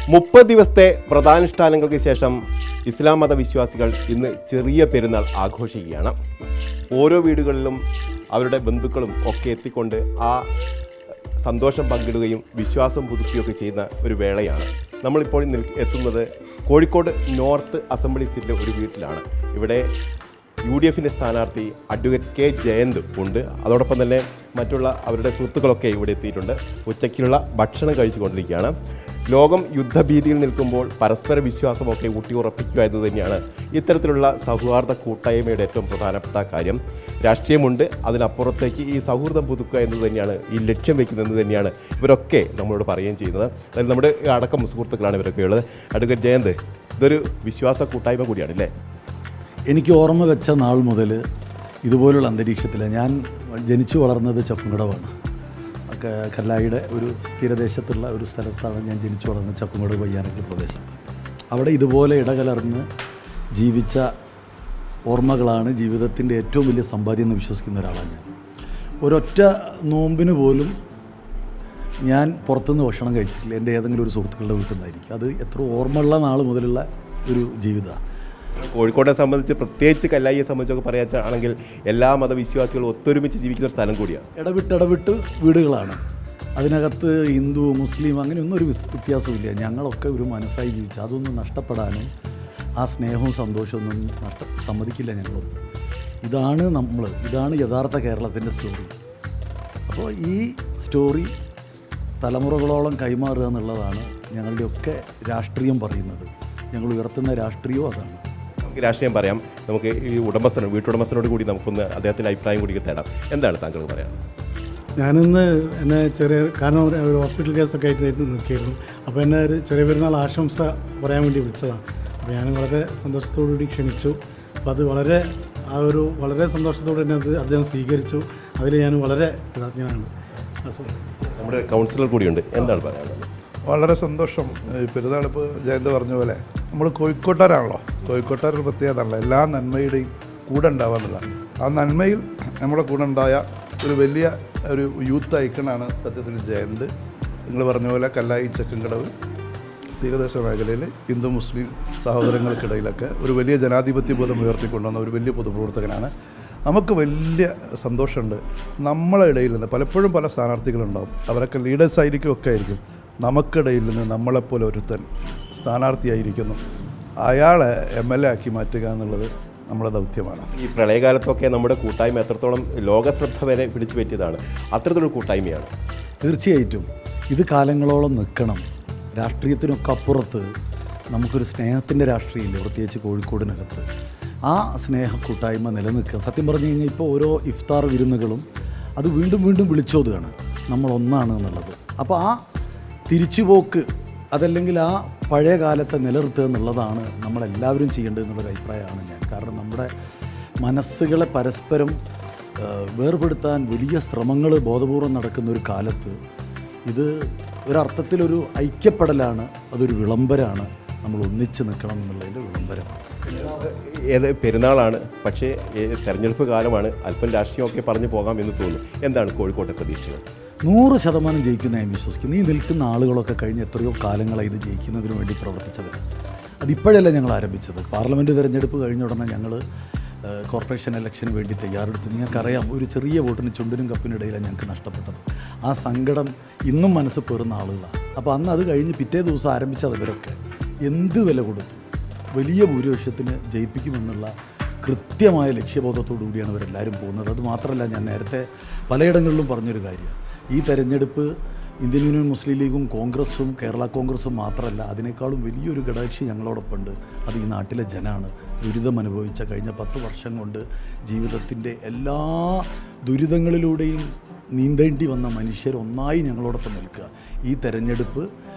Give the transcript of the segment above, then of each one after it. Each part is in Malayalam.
30 ദിവസത്തെ വ്രതാനുഷ്ഠാനങ്ങൾക്ക് ശേഷം ഇസ്ലാം മതവിശ്വാസികൾ ഇന്ന് ചെറിയ പെരുന്നാൾ ആഘോഷിക്കുകയാണ്. ഓരോ വീടുകളിലും അവരുടെ ബന്ധുക്കളും ഒക്കെ എത്തിക്കൊണ്ട് ആ സന്തോഷം പങ്കിടുകയും വിശ്വാസം പുതുക്കുകയൊക്കെ ചെയ്യുന്ന ഒരു വേളയാണ്. നമ്മളിപ്പോൾ എത്തുന്നത് കോഴിക്കോട് നോർത്ത് അസംബ്ലി സീറ്റിലെ ഒരു വീട്ടിലാണ്. ഇവിടെ UDF സ്ഥാനാർത്ഥി അഡ്വക്കേറ്റ് കെ ജയന്ത് ഉണ്ട്. അതോടൊപ്പം തന്നെ മറ്റുള്ള അവരുടെ സുഹൃത്തുക്കളൊക്കെ ഇവിടെ എത്തിയിട്ടുണ്ട്. ഉച്ചയ്ക്കുള്ള ഭക്ഷണം കഴിച്ചുകൊണ്ടിരിക്കുകയാണ്. ലോകം യുദ്ധഭീതിയിൽ നിൽക്കുമ്പോൾ പരസ്പര വിശ്വാസമൊക്കെ ഊട്ടിയുറപ്പിക്കുക എന്ന് തന്നെയാണ് ഇത്തരത്തിലുള്ള സൗഹാർദ്ദ കൂട്ടായ്മയുടെ ഏറ്റവും പ്രധാനപ്പെട്ട കാര്യം. രാഷ്ട്രീയമുണ്ട്, അതിനപ്പുറത്തേക്ക് ഈ സൗഹൃദം പുതുക്കുക എന്ന് തന്നെയാണ് ഈ ലക്ഷ്യം വയ്ക്കുന്നതെന്ന് തന്നെയാണ് ഇവരൊക്കെ നമ്മളോട് പറയുകയും ചെയ്യുന്നത്. അതായത് നമ്മുടെ അടക്കം സുഹൃത്തുക്കളാണ് ഇവരൊക്കെ ഉള്ളത്. അഡ്വക്കേറ്റ് ജയന്ത്, ഇതൊരു വിശ്വാസ കൂട്ടായ്മ കൂടിയാണ് അല്ലേ? എനിക്ക് ഓർമ്മ വെച്ച നാൾ മുതൽ ഇതുപോലുള്ള അന്തരീക്ഷത്തിൽ ഞാൻ ജനിച്ചു വളർന്നത് ചപ്പുംകടവാണ്. കല്ലായിയുടെ ഒരു തീരദേശത്തുള്ള ഒരു സ്ഥലത്താണ് ഞാൻ ജനിച്ചു വളർന്നത്, ചപ്പുംകടവ് പയ്യാനക്കൽ പ്രദേശത്ത്. അവിടെ ഇതുപോലെ ഇടകലർന്ന് ജീവിച്ച ഓർമ്മകളാണ് ജീവിതത്തിൻ്റെ ഏറ്റവും വലിയ സമ്പാദ്യം എന്ന് വിശ്വസിക്കുന്ന ഒരാളാണ് ഞാൻ. ഒരൊറ്റ നോമ്പിന് പോലും ഞാൻ പുറത്തുനിന്ന് ഭക്ഷണം കഴിച്ചിട്ടില്ല. എൻ്റെ ഏതെങ്കിലും ഒരു സുഹൃത്തുക്കളുടെ വീട്ടിൽ നിന്നായിരിക്കും. അത് എത്ര ഓർമ്മയുള്ള നാൾ മുതലുള്ള ഒരു ജീവിതമാണ്. കോഴിക്കോട്ടെ സംബന്ധിച്ച്, പ്രത്യേകിച്ച് കല്ലായിയെ സംബന്ധിച്ചൊക്കെ പറയുകയാണെങ്കിൽ എല്ലാ മതവിശ്വാസികളും ഒത്തൊരുമിച്ച് ജീവിക്കുന്ന ഒരു സ്ഥലം കൂടിയാണ്. ഇടവിട്ട് വീടുകളാണ്. അതിനകത്ത് ഹിന്ദു മുസ്ലിം അങ്ങനെയൊന്നും ഒരു വ്യത്യാസമില്ല. ഞങ്ങളൊക്കെ ഒരു മനസ്സായി ജീവിച്ചു. അതൊന്നും നഷ്ടപ്പെടാനും ആ സ്നേഹവും സന്തോഷമൊന്നും സമ്മതിക്കില്ല ഞങ്ങളൊന്നും. ഇതാണ് യഥാർത്ഥ കേരളത്തിൻ്റെ സ്റ്റോറി. അപ്പോൾ ഈ സ്റ്റോറി തലമുറകളോളം കൈമാറുക എന്നുള്ളതാണ് ഞങ്ങളുടെയൊക്കെ രാഷ്ട്രീയം പറയുന്നത്. ഞങ്ങൾ ഉയർത്തുന്ന രാഷ്ട്രീയവും അതാണ്. നമുക്ക് രാഷ്ട്രീയം പറയാം. നമുക്ക് ഈ വീട്ടുടമസ്ഥനോട് കൂടി നമുക്കൊന്ന് അദ്ദേഹത്തിൻ്റെ അഭിപ്രായം കൂടി തേടാം. എന്താണ് താങ്കൾ പറയാം? ഞാനിന്ന് എന്നെ കാരണം ഒരു ഹോസ്പിറ്റൽ കേസൊക്കെ ആയിട്ട് നിൽക്കുകയായിരുന്നു. അപ്പോൾ എന്നെ ഒരു ചെറിയ പെരുന്നാൾ ആശംസ പറയാൻ വേണ്ടി വിളിച്ചതാണ്. അപ്പോൾ ഞാൻ വളരെ സന്തോഷത്തോടുകൂടി ക്ഷണിച്ചു. അപ്പോൾ അത് വളരെ സന്തോഷത്തോടെ തന്നെ അദ്ദേഹം സ്വീകരിച്ചു. അതിൽ ഞാൻ വളരെ കൃതജ്ഞനാണ്. നമ്മുടെ കൗൺസിലർ കൂടിയുണ്ട്, എന്താണ് പറയാനുള്ളത്? വളരെ സന്തോഷം. പെരുന്നാൾ ഇപ്പോൾ ജയന്ത് പറഞ്ഞ പോലെ നമ്മൾ കോഴിക്കോട്ടുകാരാണല്ലോ. കോഴിക്കോട്ടുകാരുടെ പ്രത്യേകതയാണല്ലോ എല്ലാ നന്മയുടെയും കൂടെ ഉണ്ടാവുക എന്നുള്ളതാണ്. ആ നന്മയിൽ നമ്മുടെ കൂടെ ഉണ്ടായ ഒരു വലിയ ഒരു യൂത്ത് ഐക്കണാണ് സത്യത്തിൽ ജയന്ത്. നിങ്ങൾ പറഞ്ഞ പോലെ കല്ലായി ചക്കൻകടവ് തീരദേശ മേഖലയിൽ ഹിന്ദു മുസ്ലിം സഹോദരങ്ങൾക്കിടയിലൊക്കെ ഒരു വലിയ ജനാധിപത്യ ബോധം ഉയർത്തിക്കൊണ്ടുവന്ന ഒരു വലിയ പൊതുപ്രവർത്തകനാണ്. നമുക്ക് വലിയ സന്തോഷമുണ്ട്. നമ്മളെ ഇടയിൽ നിന്ന് പലപ്പോഴും പല സ്ഥാനാർത്ഥികളുണ്ടാവും, അവരൊക്കെ ലീഡേഴ്സ് ആയിരിക്കും, ഒക്കെ ആയിരിക്കും. നമുക്കിടയിൽ നിന്ന് നമ്മളെപ്പോലെ ഒരുത്തൻ സ്ഥാനാർത്ഥിയായിരിക്കുന്നു, അയാളെ MLA ആക്കി മാറ്റുക എന്നുള്ളത് നമ്മുടെ ദൗത്യമാണ്. ഈ പ്രളയകാലത്തൊക്കെ നമ്മുടെ കൂട്ടായ്മ എത്രത്തോളം ലോകശ്രദ്ധ വരെ പിടിച്ചു പറ്റിയതാണ്. അത്തരത്തിലൊരു കൂട്ടായ്മയാണ്. തീർച്ചയായിട്ടും ഇത് കാലങ്ങളോളം നിൽക്കണം. രാഷ്ട്രീയത്തിനൊക്കെ അപ്പുറത്ത് നമുക്കൊരു സ്നേഹത്തിൻ്റെ രാഷ്ട്രീയമില്ല, പ്രത്യേകിച്ച് കോഴിക്കോടിനകത്ത്. ആ സ്നേഹ കൂട്ടായ്മ നിലനിൽക്കുക. സത്യം പറഞ്ഞു കഴിഞ്ഞാൽ ഇപ്പോൾ ഓരോ ഇഫ്താർ വിരുന്നുകളും അത് വീണ്ടും വിളിച്ചോതുകയാണ് നമ്മളൊന്നാണ് എന്നുള്ളത്. അപ്പോൾ ആ തിരിച്ചുപോക്ക്, അതല്ലെങ്കിൽ ആ പഴയ കാലത്തെ നിലനിർത്തുക എന്നുള്ളതാണ് നമ്മളെല്ലാവരും ചെയ്യേണ്ടത് എന്നുള്ളൊരു അഭിപ്രായമാണ് ഞാൻ. കാരണം നമ്മുടെ മനസ്സുകളെ പരസ്പരം വേർപെടുത്താൻ വലിയ ശ്രമങ്ങൾ ബോധപൂർവം നടക്കുന്ന ഒരു കാലത്ത് ഇത് ഒരർത്ഥത്തിലൊരു ഐക്യപ്പെടലാണ്, അതൊരു വിളംബരമാണ്. നമ്മൾ ഒന്നിച്ച് നിൽക്കണം എന്നുള്ളതിൻ്റെ വിളംബരമാണ്. ഏത് പെരുന്നാളാണ്, പക്ഷേ തെരഞ്ഞെടുപ്പ് കാലമാണ്. അല്പം രാഷ്ട്രീയമൊക്കെ പറഞ്ഞു പോകാം എന്ന് തോന്നുന്നു. എന്താണ് കോഴിക്കോട്ടെ പ്രതീക്ഷകൾ? 100% ജയിക്കുന്ന ഞാൻ വിശ്വസിക്കുന്നു. ഈ നിൽക്കുന്ന ആളുകളൊക്കെ കഴിഞ്ഞ് എത്രയോ കാലങ്ങളായി ഇത് ജയിക്കുന്നതിന് വേണ്ടി പ്രവർത്തിച്ചത്. അതിപ്പോഴല്ല ഞങ്ങൾ ആരംഭിച്ചത്. പാർലമെൻറ്റ് തിരഞ്ഞെടുപ്പ് കഴിഞ്ഞ ഉടനെ ഞങ്ങൾ കോർപ്പറേഷൻ ഇലക്ഷന് വേണ്ടി തയ്യാറെടുത്തു. നിങ്ങൾക്കറിയാം, ഒരു ചെറിയ വോട്ടിന് ചുണ്ടിനും കപ്പിനിടയിലാണ് ഞങ്ങൾക്ക് നഷ്ടപ്പെട്ടത്. ആ സങ്കടം ഇന്നും മനസ്സ് പേറുന്ന ആളുകളാണ്. അപ്പോൾ അന്ന് അത് കഴിഞ്ഞ് പിറ്റേ ദിവസം ആരംഭിച്ചത് ഇവരൊക്കെ എന്ത് വില കൊടുത്തു വലിയ ഭൂരിപക്ഷത്തിന് ജയിപ്പിക്കുമെന്നുള്ള കൃത്യമായ ലക്ഷ്യബോധത്തോടു കൂടിയാണ് ഇവരെല്ലാവരും പോകുന്നത്. അതുമാത്രമല്ല, ഞാൻ നേരത്തെ പലയിടങ്ങളിലും പറഞ്ഞൊരു കാര്യം, ഈ തെരഞ്ഞെടുപ്പ് ഇന്ത്യൻ യൂണിയൻ മുസ്ലിം ലീഗും കോൺഗ്രസും കേരള കോൺഗ്രസും മാത്രമല്ല, അതിനേക്കാളും വലിയൊരു ഘടകകക്ഷി ഞങ്ങളോടൊപ്പം ഉണ്ട്. അത് ഈ നാട്ടിലെ ജനമാണ്. ദുരിതം അനുഭവിച്ച കഴിഞ്ഞ 10 വർഷം കൊണ്ട് ജീവിതത്തിൻ്റെ എല്ലാ ദുരിതങ്ങളിലൂടെയും നീന്തേണ്ടി വന്ന മനുഷ്യർ ഒന്നായി ഞങ്ങളോടൊപ്പം നിൽക്കുക. ഈ തെരഞ്ഞെടുപ്പ്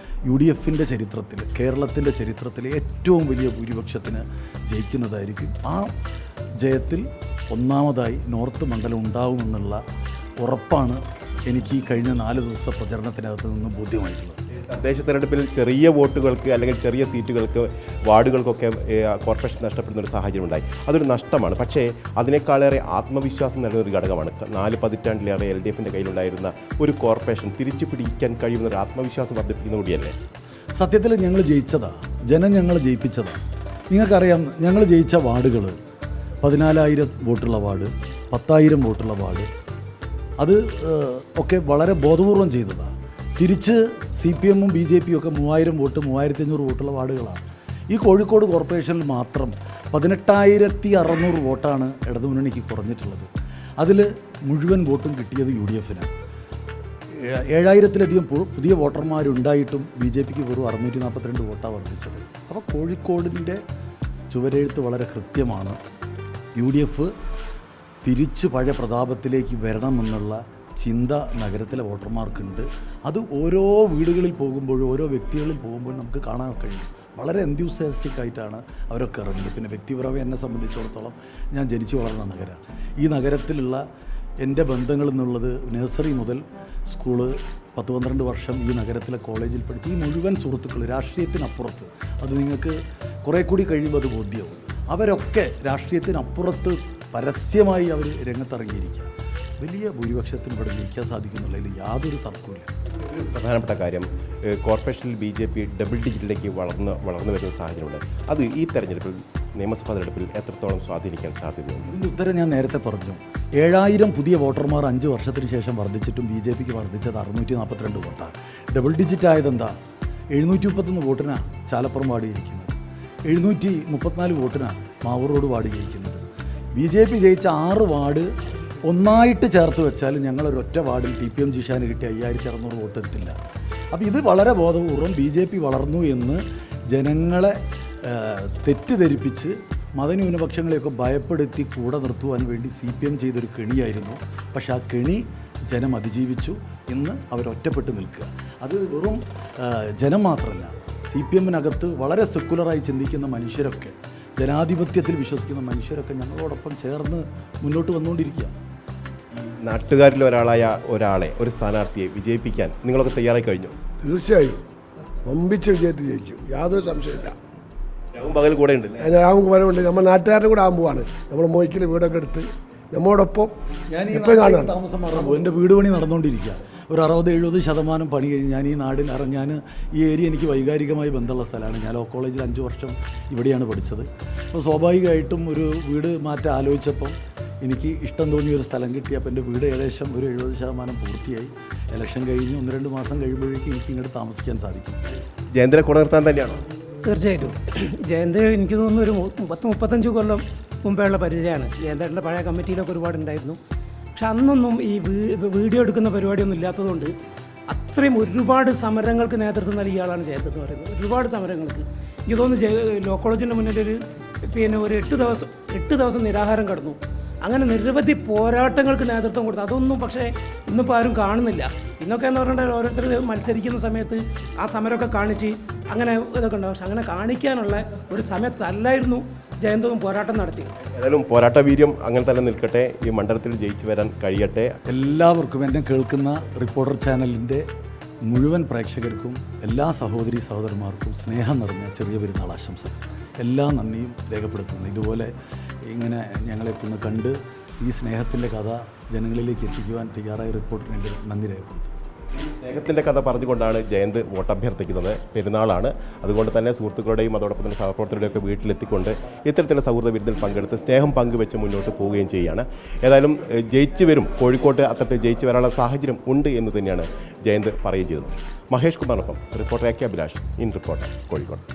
UDFൻ്റെ ചരിത്രത്തിൽ, കേരളത്തിൻ്റെ ചരിത്രത്തിലെ ഏറ്റവും വലിയ ഭൂരിപക്ഷത്തിന് ജയിക്കുന്നതായിരിക്കും. ആ ജയത്തിൽ ഒന്നാമതായി നോർത്ത് മണ്ഡലം ഉണ്ടാവുമെന്നുള്ള ഉറപ്പാണ് എനിക്ക് ഈ കഴിഞ്ഞ 4 ദിവസത്തെ പ്രചരണത്തിനകത്ത് നിന്ന് ബോധ്യമായിട്ടുള്ളത്. തദ്ദേശ തെരഞ്ഞെടുപ്പിൽ ചെറിയ വോട്ടുകൾക്ക് അല്ലെങ്കിൽ ചെറിയ സീറ്റുകൾക്ക് വാർഡുകൾക്കൊക്കെ കോർപ്പറേഷൻ നഷ്ടപ്പെടുന്ന ഒരു സാഹചര്യം ഉണ്ടായി. അതൊരു നഷ്ടമാണ്. പക്ഷേ അതിനേക്കാളേറെ ആത്മവിശ്വാസം നൽകുന്ന ഒരു ഘടകമാണ്. 4 പതിറ്റാണ്ടിലേറെ LDFൻ്റെ കയ്യിലുണ്ടായിരുന്ന ഒരു കോർപ്പറേഷൻ തിരിച്ചു പിടിക്കാൻ കഴിയുന്ന ഒരു ആത്മവിശ്വാസം വർദ്ധിപ്പിക്കുന്ന കൂടിയല്ലേ? സത്യത്തിൽ ഞങ്ങൾ ജയിച്ചതാണ്, ജനം ഞങ്ങൾ ജയിപ്പിച്ചതാണ്. നിങ്ങൾക്കറിയാം, ഞങ്ങൾ ജയിച്ച വാർഡുകൾ 14,000 വോട്ടുള്ള വാർഡ്, 10,000 വോട്ടുള്ള വാർഡ്, അത് ഒക്കെ വളരെ ബോധപൂർവം ചെയ്തതാണ്. തിരിച്ച് CPM ഉം BJP ഒക്കെ 3,000 വോട്ട്, 3,500 വോട്ടുള്ള വാർഡുകളാണ്. ഈ കോഴിക്കോട് കോർപ്പറേഷനിൽ മാത്രം 18,600 വോട്ടാണ് ഇടതുമുന്നണിക്ക് കുറഞ്ഞിട്ടുള്ളത്. അതിൽ മുഴുവൻ വോട്ടും കിട്ടിയത് UDF-നാണ്. 7,000-ലധികം പുതിയ വോട്ടർമാരുണ്ടായിട്ടും BJPക്ക് വെറും 642 വോട്ടാണ് വർദ്ധിച്ചത്. അപ്പോൾ കോഴിക്കോടിൻ്റെ ചുവരെഴുത്ത് വളരെ കൃത്യമാണ്. UDF തിരിച്ച് പഴയ പ്രതാപത്തിലേക്ക് വരണമെന്നുള്ള ചിന്ത നഗരത്തിലെ വോട്ടർമാർക്കുണ്ട്. അത് ഓരോ വീടുകളിൽ പോകുമ്പോഴും ഓരോ വ്യക്തികളിൽ പോകുമ്പോഴും നമുക്ക് കാണാൻ കഴിയും. വളരെ എൻത്യൂസിയാസ്റ്റിക് ആയിട്ടാണ് അവരൊക്കെ ഇറങ്ങുന്നത്. പിന്നെ വ്യക്തിപരമായി എന്നെ സംബന്ധിച്ചിടത്തോളം ഞാൻ ജനിച്ചു വളർന്ന നഗരം, ഈ നഗരത്തിലുള്ള എൻ്റെ ബന്ധങ്ങൾ എന്നുള്ളത് നഴ്സറി മുതൽ സ്കൂള് 10-12 വർഷം ഈ നഗരത്തിലെ കോളേജിൽ പഠിച്ച് ഈ മുഴുവൻ സുഹൃത്തുക്കൾ രാഷ്ട്രീയത്തിനപ്പുറത്ത്, അത് നിങ്ങൾക്ക് കുറേ കൂടി കഴിയുമ്പോൾ അത് ബോധ്യമാവും. അവരൊക്കെ രാഷ്ട്രീയത്തിനപ്പുറത്ത് പരസ്യമായി അവർ രംഗത്തിറങ്ങിയിരിക്കുക. വലിയ ഭൂരിപക്ഷത്തിന് ഇവിടെ ജയിക്കാൻ സാധിക്കുന്നുള്ളതിൽ യാതൊരു തർക്കമില്ല. ഒരു പ്രധാനപ്പെട്ട കാര്യം, കോർപ്പറേഷനിൽ BJP ഡബിൾ ഡിജിറ്റിലേക്ക് വളർന്നു വരുന്ന സാഹചര്യമുണ്ട്. അത് ഈ തെരഞ്ഞെടുപ്പിൽ, നിയമസഭാ തെരഞ്ഞെടുപ്പിൽ എത്രത്തോളം സ്വാധീനിക്കാൻ സാധ്യതയുണ്ട്? ഇതിൻ്റെ ഉത്തരം ഞാൻ നേരത്തെ പറഞ്ഞു. 7,000 പുതിയ വോട്ടർമാർ 5 വർഷത്തിന് ശേഷം വർദ്ധിച്ചിട്ടും BJPക്ക് വർദ്ധിച്ചത് 642 വോട്ടാണ്. ഡബിൾ ഡിജിറ്റ് ആയതെന്താ? 731 വോട്ടിനാണ് ചാലപ്പുറം വാർഡ് ജയിക്കുന്നത്, 734 വോട്ടിനാണ് മാവൂർ റോഡ് വാർഡ് ജയിക്കുന്നത്. BJP ജയിച്ച 6 വാർഡ് ഒന്നായിട്ട് ചേർത്ത് വെച്ചാൽ ഞങ്ങളൊരൊറ്റ വാർഡിൽ TPM ജിഷാന് കിട്ടിയ 5,600 വോട്ട് എത്തില്ല. അപ്പോൾ ഇത് വളരെ ബോധപൂർവം BJP വളർന്നു എന്ന് ജനങ്ങളെ തെറ്റിദ്ധരിപ്പിച്ച് മതന്യൂനപക്ഷങ്ങളെയൊക്കെ ഭയപ്പെടുത്തി കൂടെ നിർത്തുവാൻ വേണ്ടി CPM ചെയ്തൊരു കെണിയായിരുന്നു. പക്ഷെ ആ കെണി ജനം അതിജീവിച്ചു. ഇന്ന് അവരൊറ്റപ്പെട്ട് നിൽക്കുക. അത് വെറും ജനം മാത്രമല്ല, CPM-നകത്ത് വളരെ സെക്കുലറായി ചിന്തിക്കുന്ന മനുഷ്യരൊക്കെ, ജനാധിപത്യത്തിൽ വിശ്വസിക്കുന്ന മനുഷ്യരൊക്കെ ഞങ്ങളോടൊപ്പം ചേർന്ന് മുന്നോട്ട് വന്നുകൊണ്ടിരിക്കുക. നാട്ടുകാരിൽ ഒരാളെ ഒരു സ്ഥാനാർത്ഥിയെ വിജയിപ്പിക്കാൻ നിങ്ങളൊക്കെ തയ്യാറായി കഴിഞ്ഞു? തീർച്ചയായും വമ്പിച്ച വിജയത്തിൽ ജയിക്കും, യാതൊരു സംശയമില്ല. രാവും പകൽ കൂടെ ഉണ്ടല്ലേ? രാവും പകലുണ്ട്. നമ്മൾ നാട്ടുകാരുടെ കൂടെ ആകുമ്പോഴാണ് നമ്മൾ മൊയ്ക്കിൽ വീടൊക്കെ എടുത്ത് നമ്മളോടൊപ്പം ഞാൻ ഈ എപ്പോഴും കാണാൻ താമസം മാറുമ്പോൾ എൻ്റെ വീട് പണി നടന്നുകൊണ്ടിരിക്കുക. ഒരു 60-70% പണി കഴിഞ്ഞ് ഞാൻ ഈ നാടിന് ഞാൻ ഈ ഏരിയ എനിക്ക് വൈകാരികമായി ബന്ധമുള്ള സ്ഥലമാണ്. ഞാൻ ലോ കോളേജിൽ 5 വർഷം ഇവിടെയാണ് പഠിച്ചത്. അപ്പോൾ സ്വാഭാവികമായിട്ടും ഒരു വീട് മാറ്റം ആലോചിച്ചപ്പം എനിക്ക് ഇഷ്ടം തോന്നിയൊരു സ്ഥലം കിട്ടി. അപ്പോൾ എൻ്റെ വീട് ഏകദേശം ഒരു 70% പൂർത്തിയായി. ഇലക്ഷൻ കഴിഞ്ഞ് 1-2 മാസം കഴിയുമ്പോഴേക്കും എനിക്ക് ഇങ്ങോട്ട് താമസിക്കാൻ സാധിക്കും. ജയന്തിനെ കൂടെ നിർത്താൻ തന്നെയാണോ? തീർച്ചയായിട്ടും. ജയന്ത് എനിക്ക് തോന്നുന്നു ഒരു 30-35 കൊല്ലം മുമ്പേയുള്ള പരിചയമാണ്. ജയന്തേട്ടൻ്റെ പഴയ കമ്മിറ്റിയിലൊക്കെ ഒരുപാടുണ്ടായിരുന്നു. പക്ഷെ അന്നൊന്നും ഈ വീഡിയോ എടുക്കുന്ന പരിപാടിയൊന്നും ഇല്ലാത്തതുകൊണ്ട് അത്രയും ഒരുപാട് സമരങ്ങൾക്ക് നേതൃത്വം നൽകിയ ആളാണ് ജയന്ത് എന്ന് പറയുന്നത്. ഒരുപാട് സമരങ്ങൾക്ക് എനിക്ക് തോന്നുന്നു ലോ കോളേജിൻ്റെ മുന്നിൽ ഒരു 8 ദിവസം നിരാഹാരം കടന്നു. അങ്ങനെ നിരവധി പോരാട്ടങ്ങൾക്ക് നേതൃത്വം കൊടുത്തു. അതൊന്നും പക്ഷേ ഇന്നിപ്പോൾ ആരും കാണുന്നില്ല. ഇന്നൊക്കെ എന്ന് പറഞ്ഞാൽ ഓരോരുത്തർ മത്സരിക്കുന്ന സമയത്ത് ആ സമരമൊക്കെ കാണിച്ച് അങ്ങനെ ഇതൊക്കെ ഉണ്ടാവും. പക്ഷെ അങ്ങനെ കാണിക്കാനുള്ള ഒരു സമയത്തല്ലായിരുന്നു ജയന്തവും പോരാട്ടം നടത്തിയത്. ഏതായാലും പോരാട്ട വീര്യം അങ്ങനെ തന്നെ നിൽക്കട്ടെ. ഈ മണ്ഡലത്തിൽ ജയിച്ചു വരാൻ കഴിയട്ടെ. എല്ലാവർക്കും, എന്നെ കേൾക്കുന്ന റിപ്പോർട്ടർ ചാനലിൻ്റെ മുഴുവൻ പ്രേക്ഷകർക്കും, എല്ലാ സഹോദരി സഹോദരന്മാർക്കും സ്നേഹം നിറഞ്ഞ ചെറിയ പെരുന്നാൾ ആശംസകൾ. എല്ലാ നന്ദിയും രേഖപ്പെടുത്തുന്നു. ഇതുപോലെ ഇങ്ങനെ ഞങ്ങളെക്കൊന്ന് കണ്ട് ഈ സ്നേഹത്തിൻ്റെ കഥ ജനങ്ങളിലേക്ക് എത്തിക്കുവാൻ തയ്യാറായ റിപ്പോർട്ടറിന് എൻ്റെ നന്ദി രേഖപ്പെടുത്തുന്നു. സ്നേഹത്തിൻ്റെ കഥ പറഞ്ഞുകൊണ്ടാണ് ജയന്ത് വോട്ടഭ്യർത്ഥിക്കുന്നത്. പെരുന്നാളാണ്, അതുകൊണ്ട് തന്നെ സുഹൃത്തുക്കളുടെയും അതോടൊപ്പം തന്നെ സഹപ്രവർത്തകരുടെയൊക്കെ വീട്ടിലെത്തിക്കൊണ്ട് ഇത്തരത്തിലുള്ള സൗഹൃദ വിരുന്നിൽ പങ്കെടുത്ത് സ്നേഹം പങ്കുവെച്ച് മുന്നോട്ട് പോവുകയും ചെയ്യുകയാണ്. ഏതായാലും ജയിച്ചു വരും, കോഴിക്കോട്ട് അത്തരത്തിൽ ജയിച്ചു വരാനുള്ള സാഹചര്യം ഉണ്ട് എന്ന് തന്നെയാണ് ജയന്ത് പറയുകയും ചെയ്തത്. മഹേഷ് കുമാറിനൊപ്പം reporter AK Abhilash, in reporter, Kozhikode.